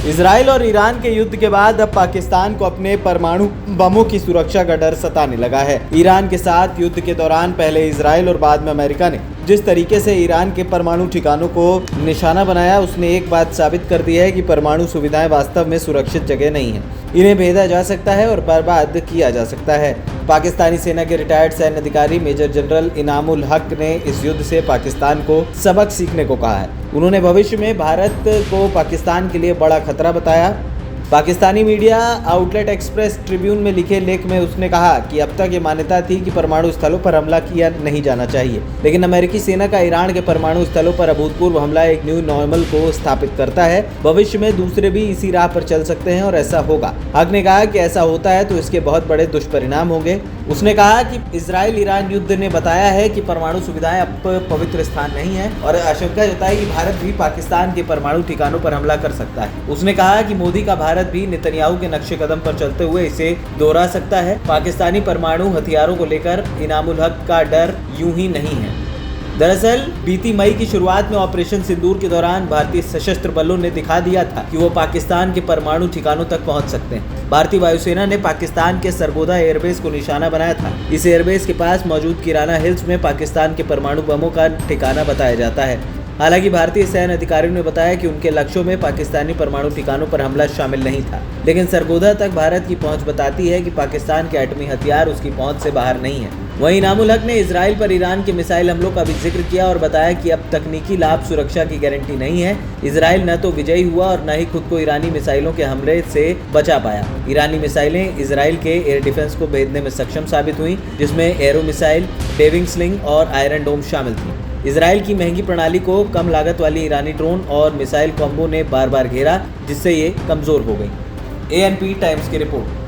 Israel और Iran के युद्ध के बाद अब पाकिस्तान को अपने परमाणु बमों की सुरक्षा का डर सताने लगा है। ईरान के साथ युद्ध के दौरान पहले इजराइल और बाद में अमेरिका ने जिस तरीके से ईरान के परमाणु ठिकानों को निशाना बनाया, उसने एक बात साबित कर दी है कि परमाणु सुविधाएं वास्तव में सुरक्षित जगह नहीं है। इन्हें भेजा जा सकता है और बर्बाद किया जा सकता है। पाकिस्तानी सेना के रिटायर्ड सैन्य अधिकारी मेजर जनरल इनामुल हक ने इस युद्ध से पाकिस्तान को सबक सीखने को कहा है। उन्होंने भविष्य में भारत को पाकिस्तान के लिए बड़ा खतरा बताया। Pakistani media outlet express Tribune में लिखे लेख में उसने कहा कि अब तक ये मान्यता थी कि परमाणु स्थलों पर हमला किया नहीं जाना चाहिए, लेकिन अमेरिकी सेना का ईरान के परमाणु स्थलों पर अभूतपूर्व हमला एक न्यू नॉर्मल को स्थापित करता है। भविष्य में दूसरे भी इसी राह पर चल सकते हैं और ऐसा होगा। हक ने कहा कि ऐसा होता है तो इसके बहुत बड़े दुष्परिणाम होंगे। उसने कहा कि इजराइल ईरान युद्ध ने बताया है कि परमाणु सुविधाएं अब पवित्र स्थान नहीं है और आशंका जताई कि भारत भी पाकिस्तान के परमाणु ठिकानों पर हमला कर सकता है। उसने कहा कि मोदी का भारत भी नेतन्याहू के नक्शे कदम पर चलते हुए इसे दोहरा सकता है। पाकिस्तानी परमाणु हथियारों को लेकर इनामुल हक का डर यूं ही नहीं है। दरअसल बीती मई की शुरुआत में ऑपरेशन सिंदूर के दौरान भारतीय सशस्त्र बलों ने दिखा दिया था कि वो पाकिस्तान के परमाणु ठिकानों तक पहुंच सकते हैं। भारतीय वायुसेना ने पाकिस्तान के सरगोदा एयरबेस को निशाना बनाया था। इस एयरबेस के पास मौजूद किराना हिल्स में पाकिस्तान के परमाणु बमों का ठिकाना बताया जाता है। हालांकि भारतीय सैन्य अधिकारियों ने बताया कि उनके लक्ष्यों में पाकिस्तानी परमाणु ठिकानों पर हमला शामिल नहीं था, लेकिन सरगोदा तक भारत की पहुंच बताती है कि पाकिस्तान के एटमी हथियार उसकी पहुंच से बाहर नहीं है। वहीं इनामुल हक ने इजराइल पर ईरान के मिसाइल हमलों का भी जिक्र किया और बताया कि अब तकनीकी लाभ सुरक्षा की गारंटी नहीं है। इजराइल न तो विजयी हुआ और न ही खुद को ईरानी मिसाइलों के हमले से बचा पाया। ईरानी मिसाइलें इजराइल के एयर डिफेंस को भेदने में सक्षम साबित हुई, जिसमें एरो मिसाइल, डेविंग स्लिंग और आयरन डोम शामिल थी। इजराइल की महंगी प्रणाली को कम लागत वाली ईरानी ड्रोन और मिसाइल कॉम्बो ने बार बार घेरा, जिससे ये कमजोर हो गई। ANP टाइम्स की रिपोर्ट।